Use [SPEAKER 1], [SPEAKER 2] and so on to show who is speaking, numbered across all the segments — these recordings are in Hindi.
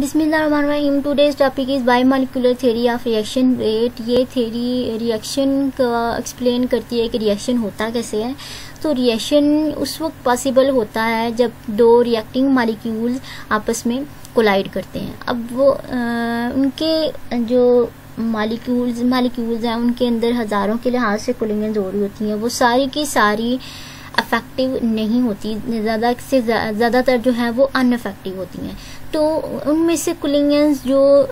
[SPEAKER 1] बिस्मिल्लाहिर्रहमानिर्रहीम। Today's topic is biomolecular theory of reaction rate. ये थ्योरी रिएक्शन का एक्सप्लेन करती है कि रिएक्शन होता कैसे है। तो रिएक्शन उस वक्त पॉसिबल होता है जब दो रिएक्टिंग मॉलिक्यूल्स आपस में कोलाइड करते हैं। अब वो उनके जो मॉलिक्यूल्स हैं उनके अंदर हज़ारों के लिहाज से कूलिंग हो रही होती हैं, वो सारी की सारी अफेक्टिव नहीं होती, ज़्यादा से ज़्यादातर जो है वो अनअफेक्टिव होती हैं। तो उनमें से कूलिंग्स जो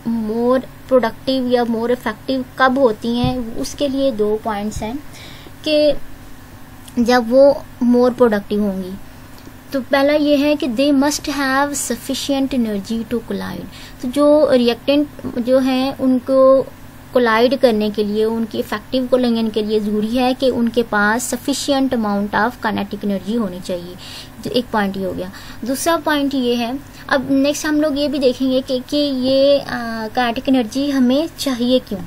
[SPEAKER 1] मोर प्रोडक्टिव या मोर इफेक्टिव कब होती हैं, उसके लिए 2 पॉइंट्स हैं कि जब वो मोर प्रोडक्टिव होंगी। तो पहला ये है कि they must have sufficient energy to collide. तो जो रिएक्टेंट जो हैं उनको कोलाइड करने के लिए, उनकी इफेक्टिव कोलिंग के लिए ज़रूरी है कि उनके पास sufficient amount of kinetic energy होनी चाहिए। तो एक पॉइंट ये हो गया। दूसरा पॉइंट ये है, अब नेक्स्ट हम लोग ये भी देखेंगे कि ये काइनेटिक एनर्जी हमें चाहिए क्यों।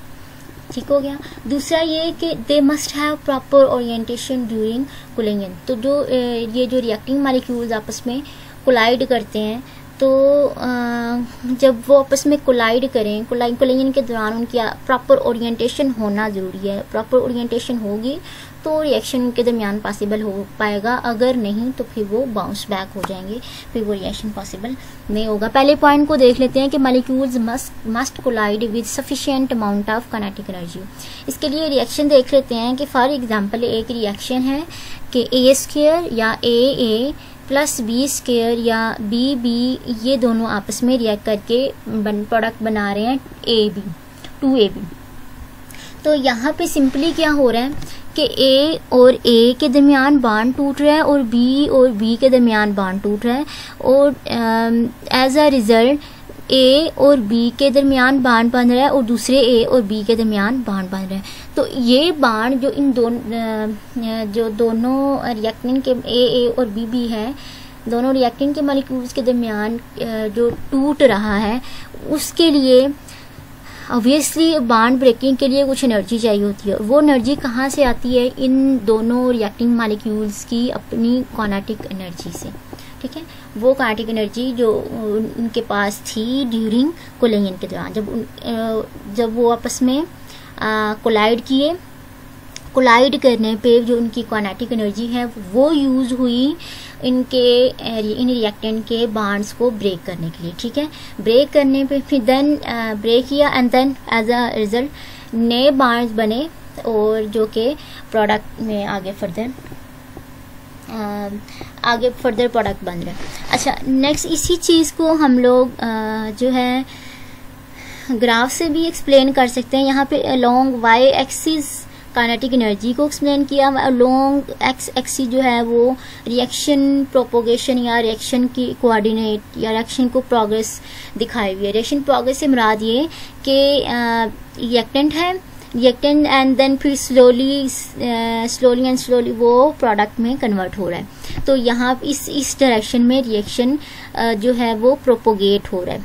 [SPEAKER 1] ठीक हो गया। दूसरा ये कि they must have proper orientation during cooling. तो जो ये जो रिएक्टिंग मॉलिक्यूल्स आपस में कोलाइड करते हैं, तो जब वो आपस में कोलाइड करें, कोलिंग के दौरान उनकी प्रॉपर ओरिएंटेशन होना ज़रूरी है। प्रॉपर ओरिएंटेशन होगी तो रिएक्शन उनके दरमियान पॉसिबल हो पाएगा, अगर नहीं तो फिर वो बाउंस बैक हो जाएंगे, फिर वो रिएक्शन पॉसिबल नहीं होगा। पहले पॉइंट को देख लेते हैं कि molecules must collide with sufficient amount of kinetic energy. इसके लिए रिएक्शन देख लेते हैं कि फॉर एग्जांपल एक रिएक्शन है कि A² या AA प्लस B² या BB, ये दोनों आपस में रिएक्ट करके प्रोडक्ट बना रहे हैं AB 2AB। तो यहाँ पे सिंपली क्या हो रहा है कि A और A के दरमियान बॉन्ड टूट रहा है और B और B के दरमियान बॉन्ड टूट रहा है, और एज अ रिजल्ट A और B के दरमियान बॉन्ड बन रहा है और दूसरे A और B के दरमियान बॉन्ड बन रहा है। तो ये बॉन्ड जो इन दोनों रिएक्टेंट के AA और BB हैं, दोनों रिएक्टेंट के मॉलिक्यूल्स के दरमियान जो टूट रहा है, उसके लिए ऑब्वियसली बॉन्ड ब्रेकिंग के लिए कुछ एनर्जी चाहिए होती है। वो एनर्जी कहाँ से आती है? इन दोनों रिएक्टिंग मॉलिक्यूल्स की अपनी काइनेटिक एनर्जी से। ठीक है, वो काइनेटिक एनर्जी जो उनके पास थी ड्यूरिंग कूलिंग के दौरान, जब वो आपस में कोलाइड किए, कोलाइड करने पे जो उनकी काइनेटिक एनर्जी है वो यूज हुई इन रिएक्टेंट के बॉन्ड्स को ब्रेक करने के लिए। ठीक है, ब्रेक करने पे फिर देन ब्रेक किया and then as a result नए बॉन्ड्स बने, और जो कि प्रोडक्ट में आगे फर्दर प्रोडक्ट बन रहा है। अच्छा, नेक्स्ट इसी चीज़ को हम लोग जो है ग्राफ से भी एक्सप्लेन कर सकते हैं। यहाँ पे along Y axis kinetic energy को एक्सप्लेन किया, अलोंग X एक्सिस जो है वो रिएक्शन प्रोपोगेशन या रिएक्शन की कोऑर्डिनेट या रिएक्शन को प्रोग्रेस दिखाई हुई है। रिएक्शन प्रोग्रेस से मुराद ये कि रिएक्टेंट है, रिएक्टेंट एंड देन फिर स्लोली वो प्रोडक्ट में कन्वर्ट हो रहा है। तो यहाँ इस डायरेक्शन में रिएक्शन जो है वो प्रोपोगेट हो रहा है।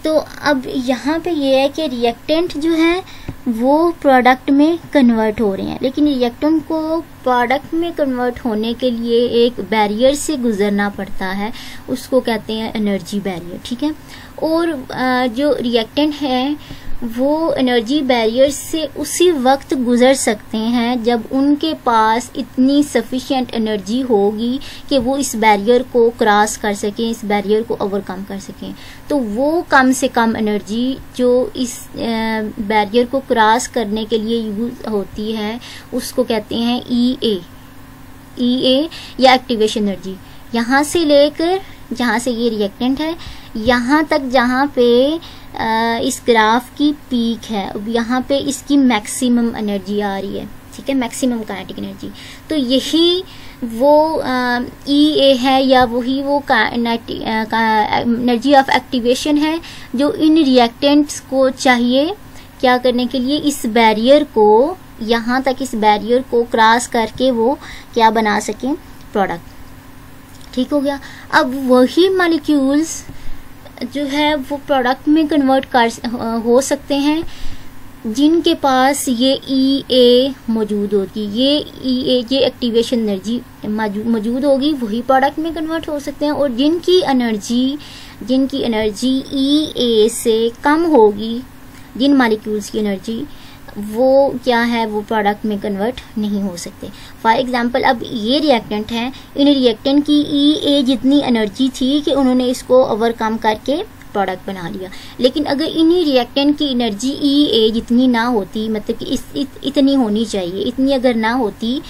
[SPEAKER 1] तो अब यहाँ पे ये है कि रिएक्टेंट जो है वो प्रोडक्ट में कन्वर्ट हो रहे हैं, लेकिन रिएक्टेंट को प्रोडक्ट में कन्वर्ट होने के लिए एक बैरियर से गुजरना पड़ता है, उसको कहते हैं एनर्जी बैरियर। ठीक है, और जो रिएक्टेंट है वो एनर्जी बैरियर से उसी वक्त गुजर सकते हैं जब उनके पास इतनी सफिशिएंट एनर्जी होगी कि वो इस बैरियर को क्रॉस कर सकें, इस बैरियर को ओवरकम कर सकें। तो वो कम से कम एनर्जी जो इस बैरियर को क्रॉस करने के लिए यूज होती है उसको कहते हैं EA या एक्टिवेशन एनर्जी। यहाँ से लेकर जहाँ से ये रिएक्टेंट है यहाँ तक जहाँ पे इस ग्राफ की पीक है, यहाँ पे इसकी मैक्सिमम एनर्जी आ रही है। ठीक है, मैक्सिमम काइनेटिक एनर्जी। तो यही वो EA है या वही वो एनर्जी ऑफ एक्टिवेशन है जो इन रिएक्टेंट्स को चाहिए क्या करने के लिए, इस बैरियर को, यहाँ तक इस बैरियर को क्रॉस करके वो क्या बना सकें, प्रोडक्ट। ठीक हो गया। अब वही मॉलिक्यूल्स जो है वो प्रोडक्ट में कन्वर्ट हो सकते हैं जिनके पास ये EA मौजूद होगी, ये एक्टिवेशन एनर्जी मौजूद होगी, वही प्रोडक्ट में कन्वर्ट हो सकते हैं। और जिनकी एनर्जी EA से कम होगी, जिन मॉलिक्यूल्स की एनर्जी, वो क्या है, वो प्रोडक्ट में कन्वर्ट नहीं हो सकते। फॉर एग्जांपल अब ये रिएक्टेंट है, इन रिएक्टेंट की EA जितनी एनर्जी थी कि उन्होंने इसको ओवरकम करके प्रोडक्ट बना लिया। लेकिन अगर इन्हीं रिएक्टेंट की एनर्जी EA जितनी ना होती, मतलब कि इतनी होनी चाहिए, इतनी अगर ना होती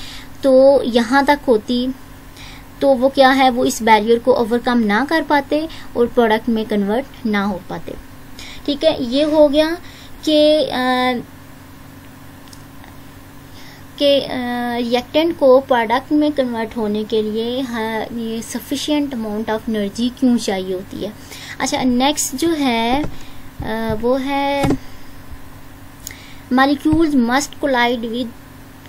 [SPEAKER 1] तो यहाँ तक होती, तो वो क्या है, वो इस बैरियर को ओवरकम ना कर पाते और प्रोडक्ट में कन्वर्ट ना हो पाते। ठीक है, ये हो गया कि रिएक्टेंट को प्रोडक्ट में कन्वर्ट होने के लिए ये सफिशिएंट अमाउंट ऑफ एनर्जी क्यों चाहिए होती है। अच्छा, नेक्स्ट जो है वो है molecules must collide with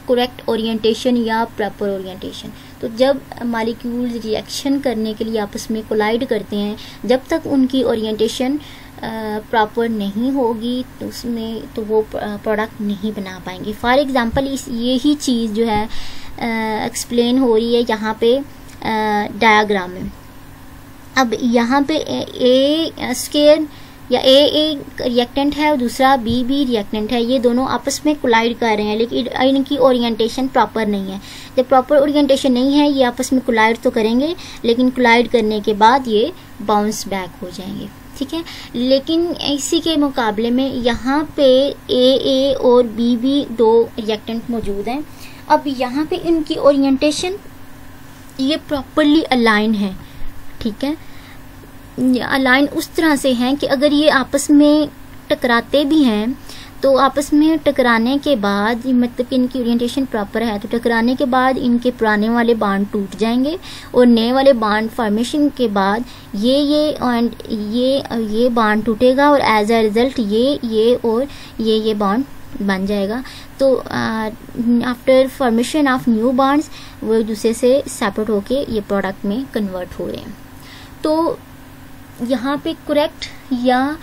[SPEAKER 1] correct orientation या प्रॉपर ओरिएंटेशन। तो जब मॉलिक्यूल्स रिएक्शन करने के लिए आपस में कोलाइड करते हैं, जब तक उनकी ओरिएंटेशन प्रॉपर नहीं होगी तो उसमें तो वो प्रोडक्ट नहीं बना पाएंगे। फॉर एग्जांपल यही चीज़ जो है एक्सप्लेन हो रही है यहाँ पे डायग्राम में। अब यहाँ पे A स्केयर या A रिएक्टेंट है और दूसरा B रिएक्टेंट है, ये दोनों आपस में कोलाइड कर रहे हैं, लेकिन इनकी ओरिएंटेशन प्रॉपर नहीं है। जब प्रॉपर ओरिएंटेशन नहीं है, ये आपस में कोलाइड तो करेंगे, लेकिन कोलाइड करने के बाद ये बाउंस बैक हो जाएंगे। ठीक है, लेकिन इसी के मुकाबले में यहाँ पे A और B दो रिएक्टेंट मौजूद हैं। अब यहाँ पे इनकी ओरिएंटेशन ये प्रॉपरली अलाइन है। ठीक है, अलाइन उस तरह से हैं कि अगर ये आपस में टकराते भी हैं तो आपस में टकराने के बाद, मतलब कि इनकी ओरिएंटेशन प्रॉपर है, तो टकराने के बाद इनके पुराने वाले बांड टूट जाएंगे और नए वाले बांड फॉर्मेशन के बाद ये बांड टूटेगा और एज अ रिजल्ट ये और ये बांड बन जाएगा। तो after formation of new bonds वो एक दूसरे से सेपरेट होके ये प्रोडक्ट में कन्वर्ट हो रहे हैं। तो यहाँ पे करेक्ट या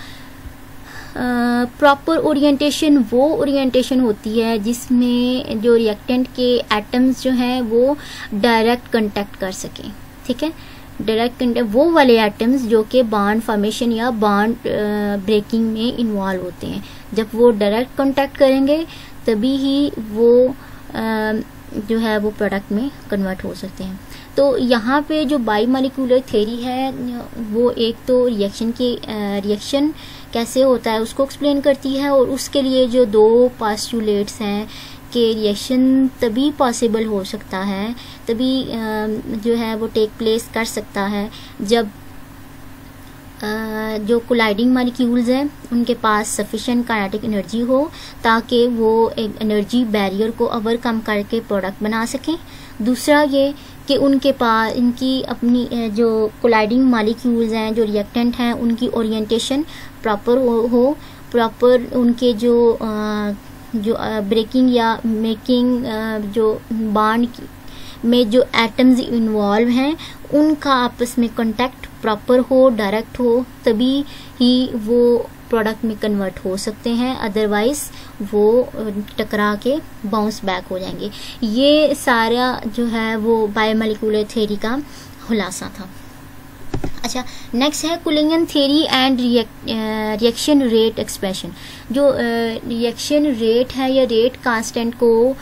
[SPEAKER 1] प्रॉपर ओरिएंटेशन वो ओरिएंटेशन होती है जिसमें जो रिएक्टेंट के एटम्स जो हैं वो डायरेक्ट कांटेक्ट कर सकें। ठीक है, डायरेक्ट कांटेक्ट वो वाले एटम्स जो कि बॉन्ड फॉर्मेशन या बॉन्ड ब्रेकिंग में इन्वॉल्व होते हैं। जब वो डायरेक्ट कांटेक्ट करेंगे तभी ही वो जो है वो प्रोडक्ट में कन्वर्ट हो सकते हैं। तो यहाँ पे जो बाईमॉलिक्यूलर थ्योरी है वो एक तो रिएक्शन कैसे होता है उसको एक्सप्लेन करती है, और उसके लिए जो दो पोस्टुलेट्स हैं कि रिएक्शन तभी पॉसिबल हो सकता है, तभी जो है वो टेक प्लेस कर सकता है जब जो कोलाइडिंग मॉलिक्यूल्स हैं उनके पास सफिशिएंट काइनेटिक एनर्जी हो ताकि वो एक एनर्जी बैरियर को ओवरकम करके प्रोडक्ट बना सकें। दूसरा ये कि उनके पास इनकी अपनी जो कोलाइडिंग मॉलिक्यूल्स हैं, जो रिएक्टेंट हैं, उनकी ओरिएंटेशन प्रॉपर हो, प्रॉपर उनके जो ब्रेकिंग या मेकिंग जो बॉन्ड में जो एटम्स इन्वॉल्व हैं उनका आपस में कांटेक्ट प्रॉपर हो, डायरेक्ट हो, तभी ही वो प्रोडक्ट में कन्वर्ट हो सकते हैं, अदरवाइज वो टकरा के बाउंस बैक हो जाएंगे। ये सारा जो है वो बायोमॉलिक्यूलर थ्योरी का खुलासा था। अच्छा, नेक्स्ट है collision theory and reaction rate expression. जो रिएक्शन रेट है या रेट कांस्टेंट को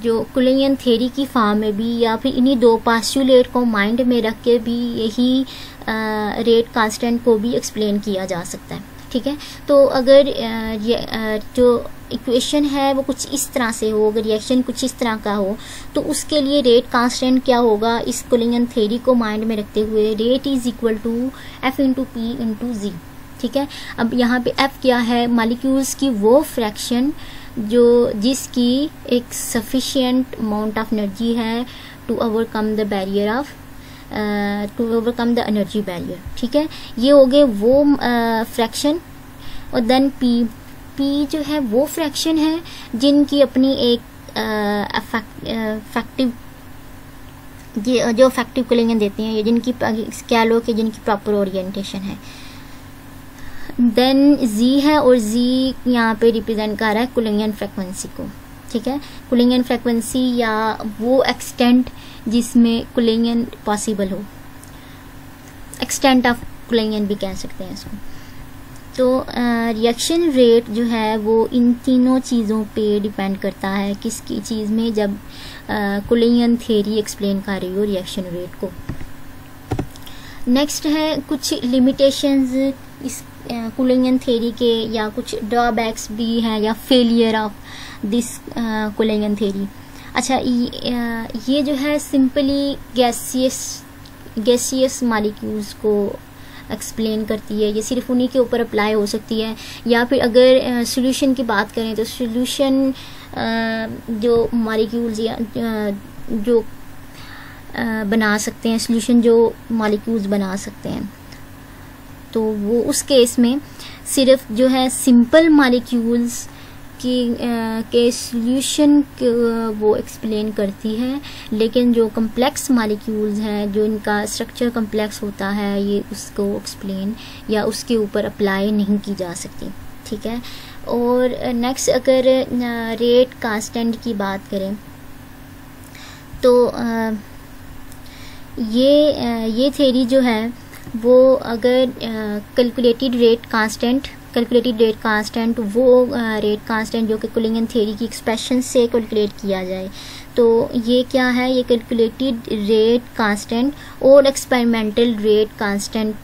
[SPEAKER 1] जो कुलिंगन थ्योरी की फॉर्म में भी या फिर इन्हीं दो पोस्टुलेट को माइंड में रख के भी यही रेट कांस्टेंट को भी एक्सप्लेन किया जा सकता है। ठीक है, तो अगर जो इक्वेशन है वो कुछ इस तरह से हो, अगर रिएक्शन कुछ इस तरह का हो तो उसके लिए रेट कांस्टेंट क्या होगा, इस कुलिंगन थ्योरी को माइंड में रखते हुए rate is equal to F into P into Z। ठीक है, अब यहाँ पे F क्या है, मॉलिक्यूल्स की वो फ्रैक्शन जो जिसकी एक सफिशिएंट अमाउंट ऑफ एनर्जी है to overcome the barrier of to overcome the energy barrier. ठीक है, ये हो गए वो फ्रैक्शन। और देन P जो है वो फ्रैक्शन है जिनकी अपनी एक इफेक्टिव जो इफेक्टिव कुलिंगन देती हैं, जिनकी क्या लो कि जिनकी प्रॉपर ओरिएंटेशन है। देन जी है और जी यहाँ पे रिप्रेजेंट कर रहा है कुलिंगियन फ्रीक्वेंसी को, ठीक है। कुलिंगियन फ्रीक्वेंसी या वो एक्सटेंट जिसमें कुलिंगियन पॉसिबल हो, एक्सटेंट ऑफ कुलिंगियन भी कह सकते हैं इसको। तो रिएक्शन रेट जो है वो इन तीनों चीज़ों पे डिपेंड करता है, किसकी चीज़ में, जब कुलिंगियन थ्योरी एक्सप्लेन कर रही हो रिएक्शन रेट को। नेक्स्ट है कुछ लिमिटेशंस इस कुलिंगियन थ्योरी के, या कुछ ड्रॉबैक्स भी हैं या फेलियर ऑफ दिस कुलिंगियन थ्योरी। अच्छा, ये जो है सिंपली गैसियस मॉलिक्यूल्स को एक्सप्लेन करती है, ये सिर्फ उन्हीं के ऊपर अप्लाई हो सकती है। या फिर अगर सॉल्यूशन की बात करें तो सॉल्यूशन जो मॉलिक्यूल्स या जो बना सकते हैं, सॉल्यूशन जो मॉलिक्यूल्स बना सकते हैं, तो वो उस केस में सिर्फ जो है सिंपल मॉलिक्यूल्स के सॉल्यूशन वो एक्सप्लेन करती है, लेकिन जो कम्प्लेक्स मॉलिक्यूल्स हैं, जो इनका स्ट्रक्चर कम्प्लेक्स होता है, ये उसको एक्सप्लेन या उसके ऊपर अप्लाई नहीं की जा सकती, ठीक है। और नेक्स्ट अगर रेट कांस्टेंट की बात करें तो ये थ्योरी जो है वो अगर कैलकुलेटेड रेट कांस्टेंट वो रेट कांस्टेंट जो कि कुलिंगियन थ्योरी की एक्सप्रेशन से कैलकुलेट किया जाए, तो ये क्या है, ये कैलकुलेटेड रेट कांस्टेंट और एक्सपेरिमेंटल रेट कांस्टेंट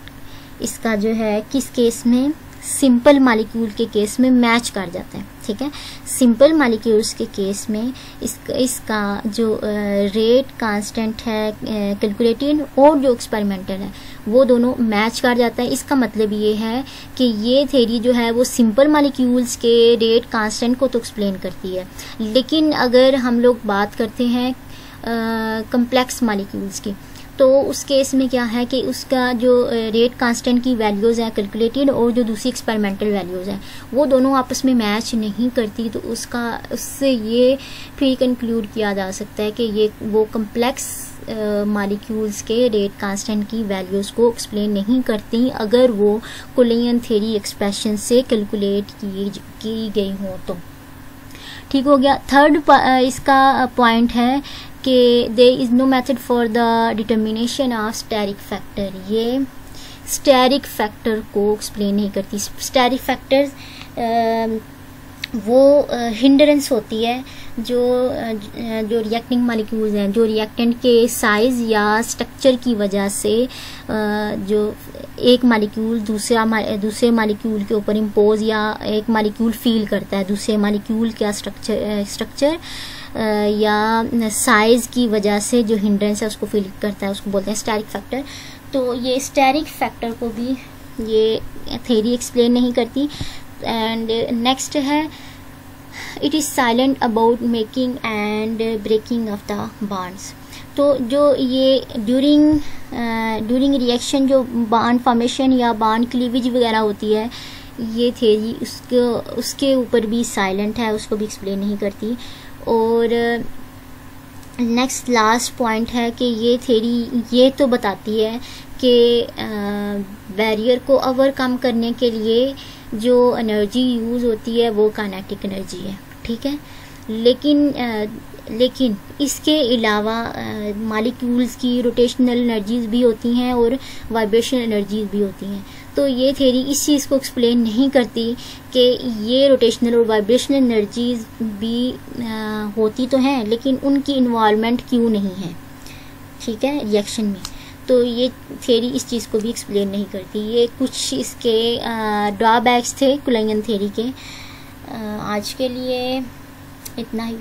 [SPEAKER 1] इसका जो है किस केस में, सिंपल मॉलिक्यूल के केस में मैच कर जाता है, ठीक है। सिंपल मॉलिक्यूल्स के केस में इसका जो रेट कांस्टेंट है कैलकुलेटेड और जो एक्सपेरिमेंटल है वो दोनों मैच कर जाता है। इसका मतलब ये है कि ये थ्योरी जो है वो सिंपल मॉलिक्यूल्स के रेट कांस्टेंट को तो एक्सप्लेन करती है, लेकिन अगर हम लोग बात करते हैं कम्प्लेक्स मॉलिक्यूल्स की, तो उस केस में क्या है कि उसका जो रेट कांस्टेंट की वैल्यूज़ हैं कैलकुलेटेड और जो दूसरी एक्सपेरिमेंटल वैल्यूज़ हैं वो दोनों आपस में मैच नहीं करती, तो उससे ये फिर कंक्लूड किया जा सकता है कि ये वो कम्प्लेक्स मॉलिक्यूल्स के रेट कांस्टेंट की वैल्यूज़ को एक्सप्लेन नहीं करती अगर वो कुलिंगियन थ्योरी एक्सप्रेशन से कैलकुलेट की गई हो तो। ठीक हो गया। थर्ड इसका पॉइंट है कि there is no method for the determination of steric factor. ये स्टेरिक फैक्टर को एक्सप्लेन नहीं करती। स्टेरिक फैक्टर्स वो हिंडरेंस होती है जो रिएक्टिंग मॉलिक्यूल्स हैं, जो रिएक्टेंट के साइज या स्ट्रक्चर की वजह से जो एक मॉलिक्यूल दूसरे मॉलिक्यूल के ऊपर इम्पोज या एक मॉलिक्यूल फील करता है दूसरे मॉलिक्यूल का स्ट्रक्चर या साइज की वजह से जो हिंड्रेंस है उसको फील करता है, उसको बोलते हैं स्टेरिक फैक्टर। तो ये स्टेरिक फैक्टर को भी ये थ्योरी एक्सप्लेन नहीं करती। एंड नेक्स्ट है it is silent about making and breaking of the bonds. तो जो ये ड्यूरिंग रिएक्शन जो बॉन्ड फॉर्मेशन या बॉन्ड क्लीवेज वगैरह होती है, ये थ्योरी उसके ऊपर भी साइलेंट है, उसको भी एक्सप्लेन नहीं करती। और नेक्स्ट लास्ट पॉइंट है कि ये थ्योरी ये तो बताती है कि बैरियर को ओवरकम करने के लिए जो एनर्जी यूज़ होती है वो काइनेटिक एनर्जी है, ठीक है। लेकिन इसके अलावा मॉलिक्यूल्स की रोटेशनल एनर्जीज भी होती हैं और वाइब्रेशनल एनर्जीज भी होती हैं। तो ये थ्योरी इस चीज़ को एक्सप्लेन नहीं करती कि ये रोटेशनल और वाइब्रेशनल एनर्जीज भी होती तो हैं, लेकिन उनकी इन्वॉल्वमेंट क्यों नहीं है, ठीक है, रिएक्शन में। तो ये थ्योरी इस चीज़ को भी एक्सप्लेन नहीं करती। ये कुछ इसके ड्रॉबैक्स थे कुलिंगियन थ्योरी के। आज के लिए इतना ही।